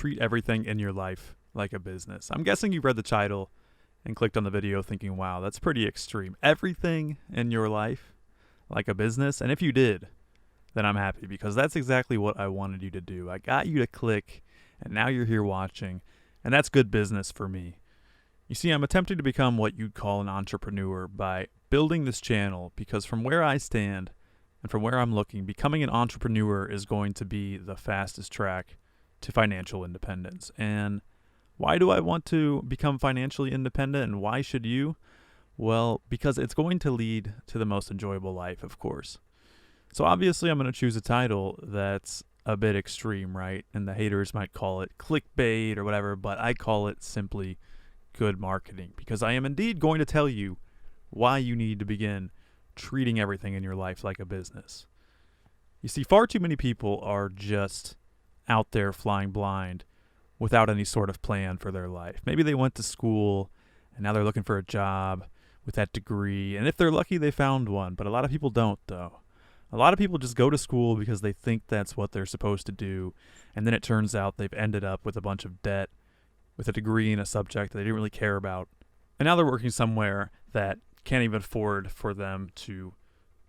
treat everything in your life like a business. I'm guessing you read the title and clicked on the video thinking, wow, that's pretty extreme. Everything in your life like a business? And if you did, then I'm happy because that's exactly what I wanted you to do. I got you to click, and now you're here watching, and that's good business for me. You see, I'm attempting to become what you'd call an entrepreneur by building this channel because from where I stand and from where I'm looking, becoming an entrepreneur is going to be the fastest track to financial independence. And why do I want to become financially independent, and why should you? Well, because it's going to lead to the most enjoyable life, of course. So obviously I'm going to choose a title that's a bit extreme, right? And the haters might call it clickbait or whatever, but I call it simply good marketing because I am indeed going to tell you why you need to begin treating everything in your life like a business. You see, far too many people are just out there flying blind without any sort of plan for their life. Maybe they went to school and now they're looking for a job with that degree, and if they're lucky they found one, but a lot of people don't though. A lot of people just go to school because they think that's what they're supposed to do, and then it turns out they've ended up with a bunch of debt, with a degree in a subject that they didn't really care about, and now they're working somewhere that can't even afford for them to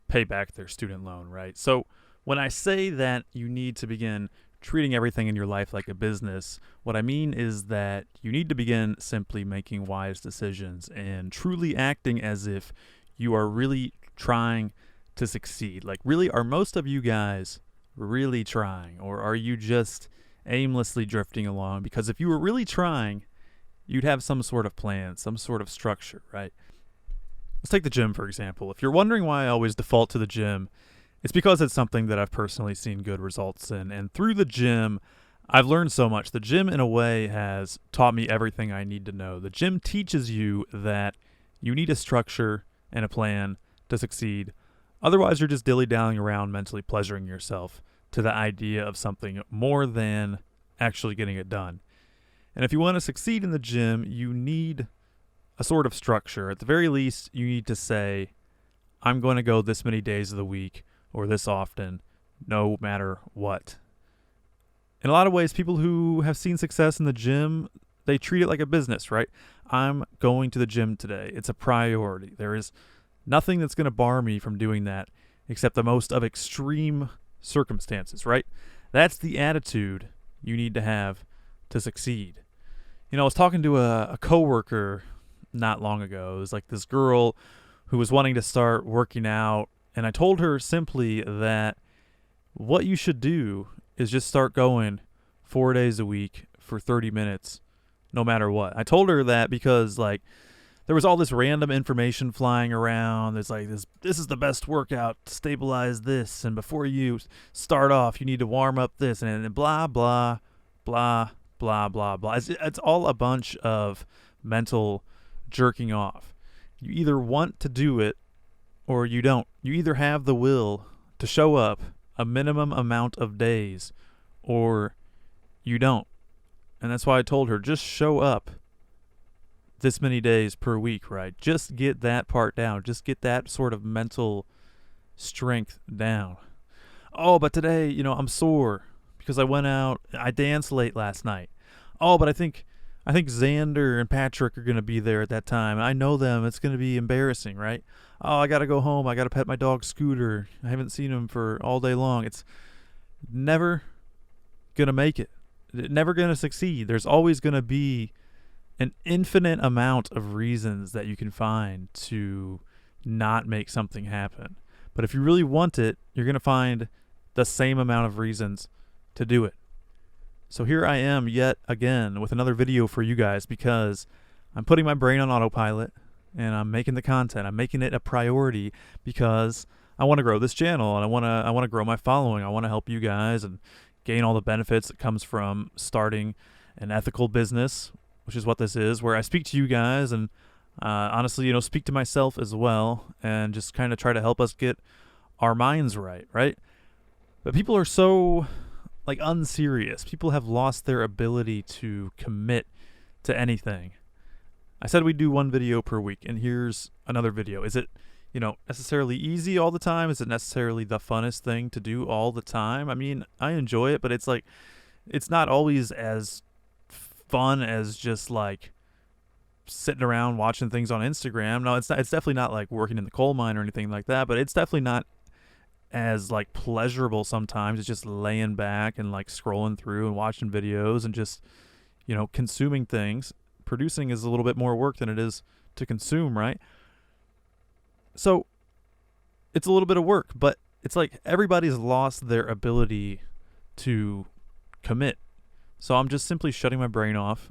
pay back their student loan, right? So when I say that you need to begin treating everything in your life like a business, what I mean is that you need to begin simply making wise decisions and truly acting as if you are really trying to succeed. Like, really, are most of you guys really trying, or are you just aimlessly drifting along? Because if you were really trying, you'd have some sort of plan, some sort of structure, right? Let's take the gym, for example. If you're wondering why I always default to the gym, it's because it's something that I've personally seen good results in. And through the gym, I've learned so much. The gym, in a way, has taught me everything I need to know. The gym teaches you that you need a structure and a plan to succeed. Otherwise, you're just dilly-dallying around mentally pleasuring yourself to the idea of something more than actually getting it done. And if you want to succeed in the gym, you need a sort of structure. At the very least, you need to say, I'm going to go this many days of the week or this often, no matter what. In a lot of ways, people who have seen success in the gym, they treat it like a business, right? I'm going to the gym today. It's a priority. There is nothing that's going to bar me from doing that except the most of extreme circumstances, right? That's the attitude you need to have to succeed. You know, I was talking to a coworker not long ago. It was like this girl who was wanting to start working out, and I told her simply that what you should do is just start going 4 days a week for 30 minutes, no matter what. I told her that because, like, there was all this random information flying around. There's like this is the best workout to stabilize this, and before you start off, you need to warm up this, and blah, blah, blah, blah, blah, blah. It's all a bunch of mental jerking off. You either want to do it or you don't. You either have the will to show up a minimum amount of days or you don't. And that's why I told her, just show up this many days per week, right? Just get that part down. Just get that sort of mental strength down. Oh, but today, I'm sore because I went out. I danced late last night. Oh, but I think Xander and Patrick are going to be there at that time. I know them. It's going to be embarrassing, right? Oh, I got to go home. I got to pet my dog Scooter. I haven't seen him for all day long. It's never going to make it. Never going to succeed. There's always going to be an infinite amount of reasons that you can find to not make something happen. But if you really want it, you're going to find the same amount of reasons to do it. So here I am yet again with another video for you guys because I'm putting my brain on autopilot and I'm making the content. I'm making it a priority because I want to grow this channel and I want to grow my following. I want to help you guys and gain all the benefits that comes from starting an ethical business, which is what this is, where I speak to you guys and honestly, speak to myself as well and just kind of try to help us get our minds right? But people are so unserious. People have lost their ability to commit to anything. I said we'd do one video per week, and here's another video. Is it, necessarily easy all the time? Is it necessarily the funnest thing to do all the time? I mean, I enjoy it, but it's like, it's not always as fun as just like sitting around watching things on Instagram. No, it's not, it's definitely not like working in the coal mine or anything like that, but it's definitely not as like pleasurable sometimes. It's just laying back and like scrolling through and watching videos and just, consuming things. Producing is a little bit more work than it is to consume, right? So it's a little bit of work, but it's like everybody's lost their ability to commit. So I'm just simply shutting my brain off,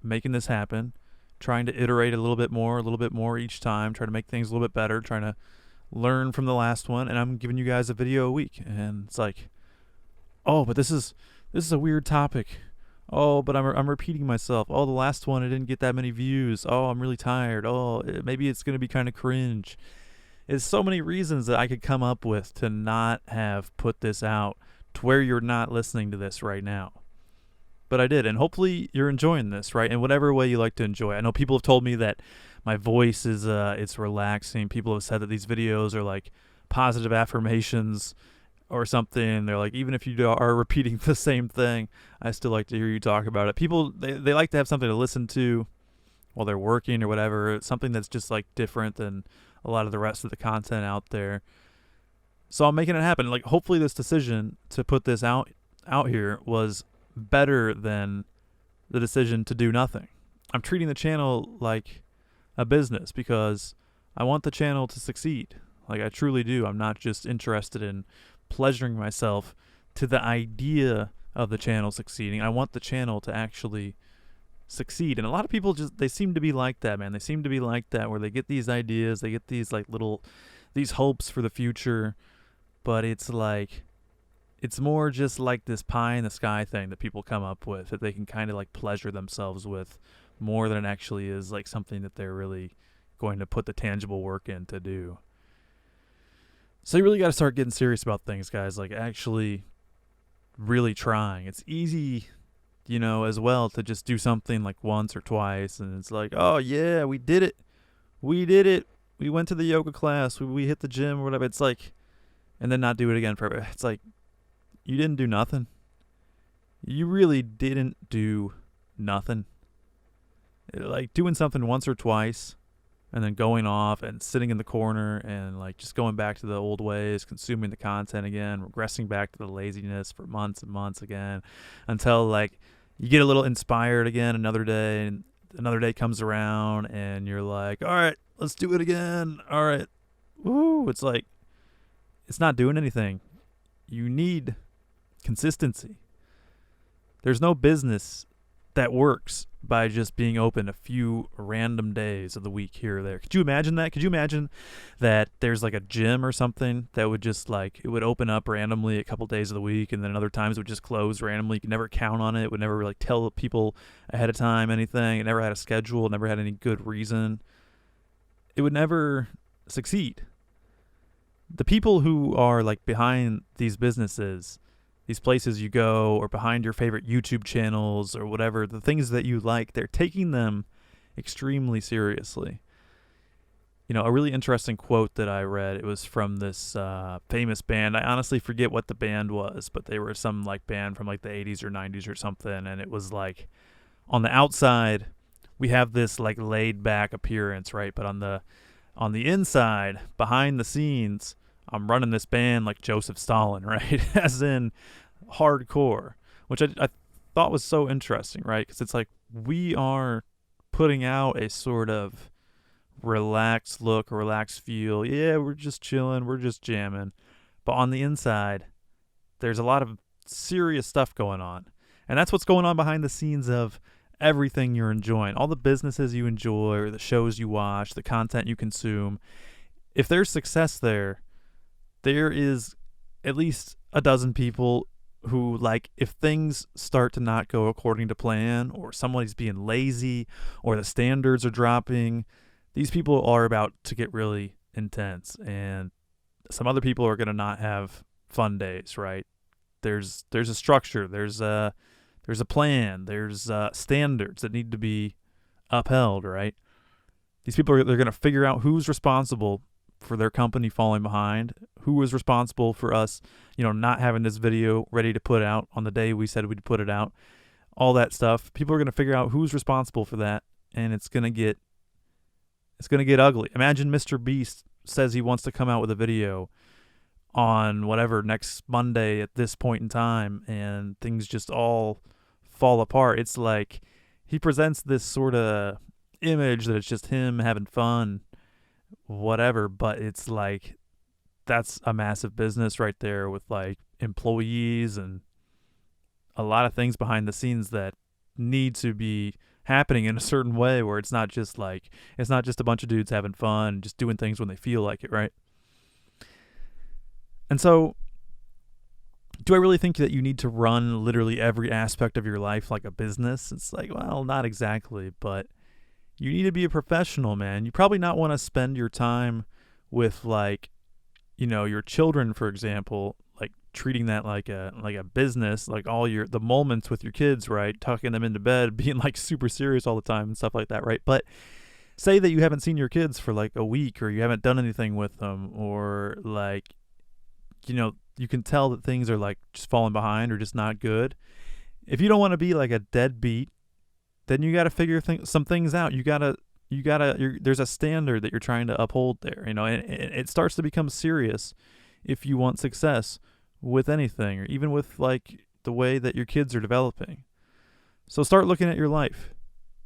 making this happen, trying to iterate a little bit more each time, try to make things a little bit better, trying to learn from the last one, and I'm giving you guys a video a week. And it's like, oh, but this is a weird topic. Oh, but I'm repeating myself. Oh, the last one, I didn't get that many views. Oh, I'm really tired. Oh, maybe it's going to be kind of cringe. There's so many reasons that I could come up with to not have put this out to where you're not listening to this right now. But I did, and hopefully you're enjoying this, right? In whatever way you like to enjoy. I know people have told me that my voice is it's relaxing. People have said that these videos are like positive affirmations or something. They're like, even if you are repeating the same thing, I still like to hear you talk about it. People, they like to have something to listen to while they're working or whatever. It's something that's just like different than a lot of the rest of the content out there. So I'm making it happen. Like, hopefully this decision to put this out here was better than the decision to do nothing. I'm treating the channel like a business because I want the channel to succeed. Like, I truly do. I'm not just interested in pleasuring myself to the idea of the channel succeeding. I want the channel to actually succeed. And a lot of people they seem to be like that, man. They seem to be like that, where they get these ideas, they get these like these hopes for the future, but it's like, it's more just like this pie in the sky thing that people come up with that they can kind of like pleasure themselves with more than it actually is like something that they're really going to put the tangible work in to do. So you really got to start getting serious about things, guys, like actually really trying. It's easy, as well, to just do something like once or twice and it's like, oh yeah, we did it. We went to the yoga class. We hit the gym or whatever. It's like, and then not do it again forever. It's like, you didn't do nothing. You really didn't do nothing. Like, doing something once or twice and then going off and sitting in the corner and like just going back to the old ways, consuming the content again, regressing back to the laziness for months and months again until like you get a little inspired again another day, and another day comes around and you're like, all right, let's do it again. All right. Woo. It's like, it's not doing anything. You need consistency. There's no business that works by just being open a few random days of the week here or there. Could you imagine that? Could you imagine that there's like a gym or something that would just like, it would open up randomly a couple days of the week and then other times it would just close randomly? You could never count on it. It would never like tell people ahead of time anything. It never had a schedule. It never had any good reason. It would never succeed. The people who are like behind these businesses, these places you go, or behind your favorite YouTube channels or whatever, the things that you like, they're taking them extremely seriously. A really interesting quote that I read, it was from this famous band. I honestly forget what the band was, but they were some like band from like the 80s or 90s or something. And it was like, on the outside, we have this like laid back appearance, right? But on the inside, behind the scenes, I'm running this band like Joseph Stalin, right? As in hardcore, which I thought was so interesting, right? Because it's like, we are putting out a sort of relaxed look, a relaxed feel. Yeah, we're just chilling, we're just jamming. But on the inside, there's a lot of serious stuff going on. And that's what's going on behind the scenes of everything you're enjoying. All the businesses you enjoy, or the shows you watch, the content you consume. If there's success there is at least a dozen people who, like, if things start to not go according to plan, or somebody's being lazy, or the standards are dropping, these people are about to get really intense. And some other people are going to not have fun days, right? There's a structure, there's a plan, there's standards that need to be upheld, right? They're going to figure out who's responsible for their company falling behind, who was responsible for us, not having this video ready to put out on the day we said we'd put it out, all that stuff. People are going to figure out who's responsible for that, and it's going to get ugly. Imagine Mr. Beast says he wants to come out with a video on whatever next Monday at this point in time, and things just all fall apart. It's like he presents this sort of image that it's just him having fun, whatever, but it's like that's a massive business right there with like employees and a lot of things behind the scenes that need to be happening in a certain way, where it's not just a bunch of dudes having fun and just doing things when they feel like it, right? And so, do I really think that you need to run literally every aspect of your life like a business? It's like, well, not exactly, but you need to be a professional, man. You probably not want to spend your time with your children, for example, like treating that like a business, like all the moments with your kids, right? Tucking them into bed, being like super serious all the time and stuff like that, right? But say that you haven't seen your kids for like a week, or you haven't done anything with them, or like, you can tell that things are like just falling behind or just not good. If you don't want to be like a deadbeat, then you got to figure some things out. There's a standard that you're trying to uphold there, and it starts to become serious if you want success with anything, or even with like the way that your kids are developing. So start looking at your life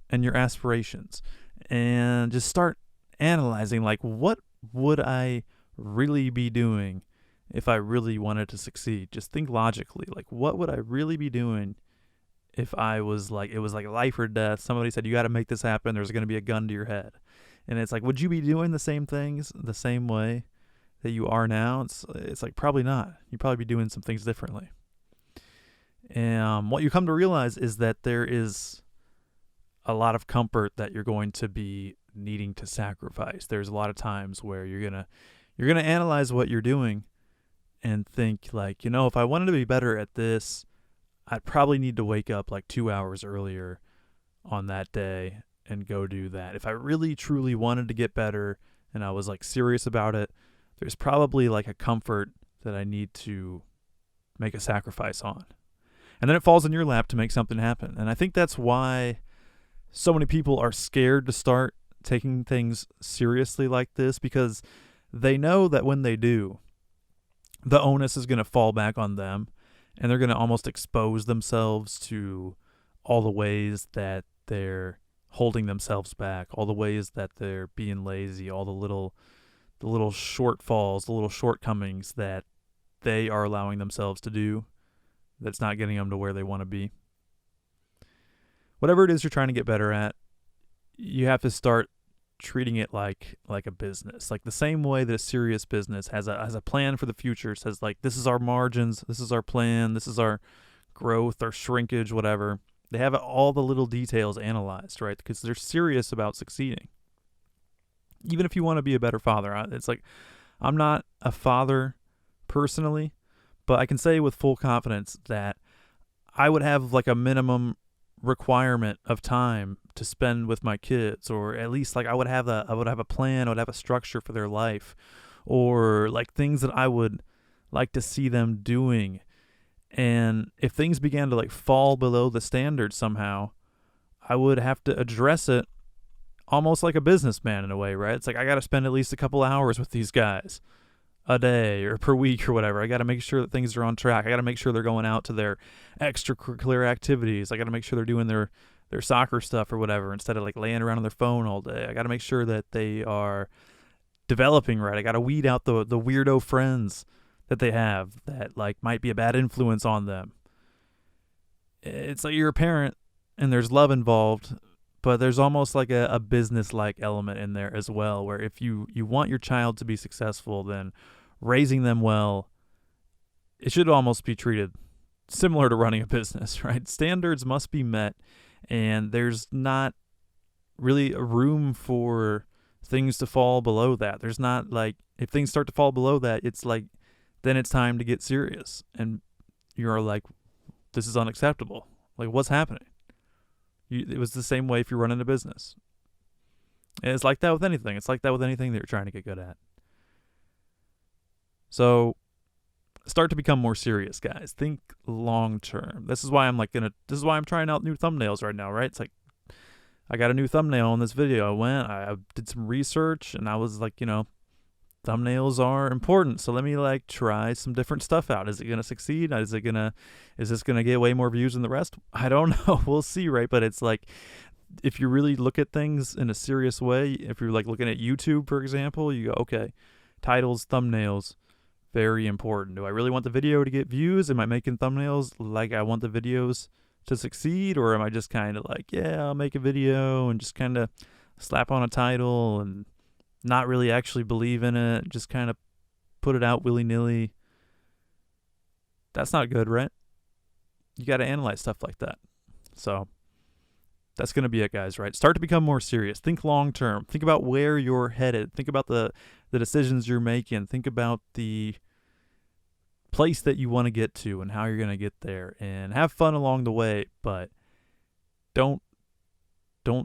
and your aspirations, and just start analyzing, like, what would I really be doing if I really wanted to succeed? Just think logically, like, what would I really be doing if I was like, it was like life or death? Somebody said, you got to make this happen. There's going to be a gun to your head. And it's like, would you be doing the same things the same way that you are now? It's like, probably not. You'd probably be doing some things differently. And what you come to realize is that there is a lot of comfort that you're going to be needing to sacrifice. There's a lot of times where you're going to analyze what you're doing and think like, if I wanted to be better at this, I'd probably need to wake up like 2 hours earlier on that day and go do that. If I really truly wanted to get better and I was like serious about it, there's probably like a comfort that I need to make a sacrifice on. And then it falls in your lap to make something happen. And I think that's why so many people are scared to start taking things seriously like this, because they know that when they do, the onus is going to fall back on them, and they're going to almost expose themselves to all the ways that they're holding themselves back, all the ways that they're being lazy, all the little shortfalls, the little shortcomings that they are allowing themselves to do that's not getting them to where they want to be. Whatever it is you're trying to get better at, you have to start treating it like a business, like the same way that a serious business has a plan for the future. Says like, this is our margins, this is our plan, this is our growth, our shrinkage, whatever. They have all the little details analyzed, right? Because they're serious about succeeding. Even if you want to be a better father, it's like, I'm not a father personally, but I can say with full confidence that I would have like a minimum requirement of time to spend with my kids, or at least like I would have a plan, I would have a structure for their life, or like things that I would like to see them doing. And if things began to like fall below the standard somehow, I would have to address it almost like a businessman in a way, right? It's like, I got to spend at least a couple hours with these guys a day or per week or whatever. I got to make sure that things are on track. I got to make sure they're going out to their extracurricular activities. I got to make sure they're doing their soccer stuff or whatever, instead of like laying around on their phone all day. I got to make sure that they are developing right. I got to weed out the weirdo friends that they have that like might be a bad influence on them. It's like you're a parent and there's love involved, but there's almost like a business-like element in there as well, where if you want your child to be successful, then raising them well, it should almost be treated similar to running a business, right? Standards must be met, and there's not really a room for things to fall below that. There's not like, if things start to fall below that, it's like, then it's time to get serious. And you're like, this is unacceptable. Like, what's happening? It was the same way if you're running a business. And it's like that with anything. It's like that with anything that you're trying to get good at. So start to become more serious, guys. Think long term. This is why I'm trying out new thumbnails right now, right? It's like I got a new thumbnail on this video. I did some research, and I was like, thumbnails are important. So let me like try some different stuff out. Is it gonna succeed? Is this gonna get way more views than the rest? I don't know. We'll see, right? But it's like, if you really look at things in a serious way, if you're like looking at YouTube, for example, you go, okay, titles, thumbnails, very important. Do I really want the video to get views? Am I making thumbnails like I want the videos to succeed? Or am I just kind of like, yeah, I'll make a video and just kind of slap on a title and not really actually believe in it, just kind of put it out willy-nilly? That's not good, right? You got to analyze stuff like that. So that's going to be it, guys, right? Start to become more serious. Think long term. Think about where you're headed. Think about the decisions you're making. Think about the place that you want to get to and how you're going to get there, and have fun along the way, but don't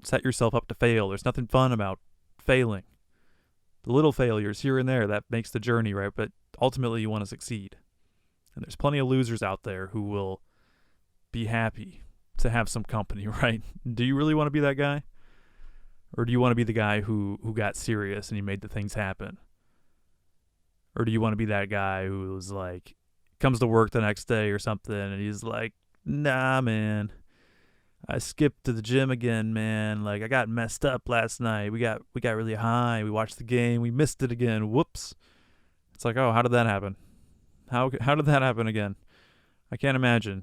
set yourself up to fail. There's nothing fun about failing. The little failures here and there, that makes the journey, right? But ultimately you want to succeed. And there's plenty of losers out there who will be happy to have some company, right? Do you really want to be that guy? Or do you want to be the guy who got serious and he made the things happen? Or do you want to be that guy who's like, comes to work the next day or something and he's like, nah, man, I skipped to the gym again, man. Like, I got messed up last night. We got really high. We watched the game. We missed it again. Whoops. It's like, oh, how did that happen? How did that happen again? I can't imagine.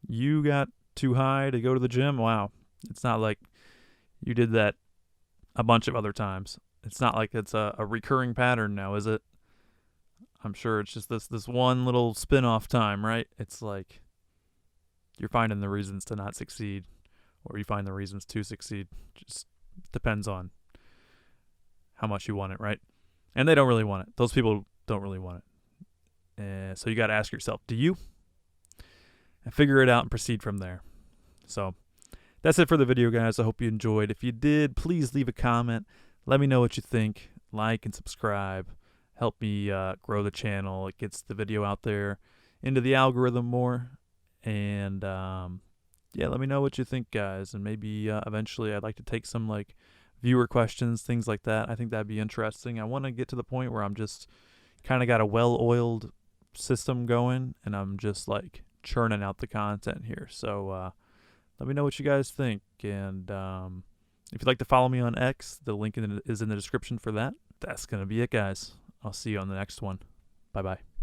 You got too high to go to the gym? Wow. It's not like you did that a bunch of other times. It's not like it's a recurring pattern now, is it? I'm sure it's just this one little spin-off time, right? It's like you're finding the reasons to not succeed, or you find the reasons to succeed. Just depends on how much you want it, right? And they don't really want it. Those people don't really want it. So you got to ask yourself, do you? And figure it out and proceed from there. So that's it for the video, guys. I hope you enjoyed. If you did, please leave a comment. Let me know what you think. Like and subscribe. Help me grow the channel. It gets the video out there into the algorithm more. And yeah, let me know what you think, guys. And maybe eventually I'd like to take some like viewer questions, things like that. I think that'd be interesting. I want to get to the point where I'm just kind of got a well-oiled system going, and I'm just like churning out the content here. So let me know what you guys think. And if you'd like to follow me on X, the link is in the description for that. That's going to be it, guys. I'll see you on the next one. Bye-bye.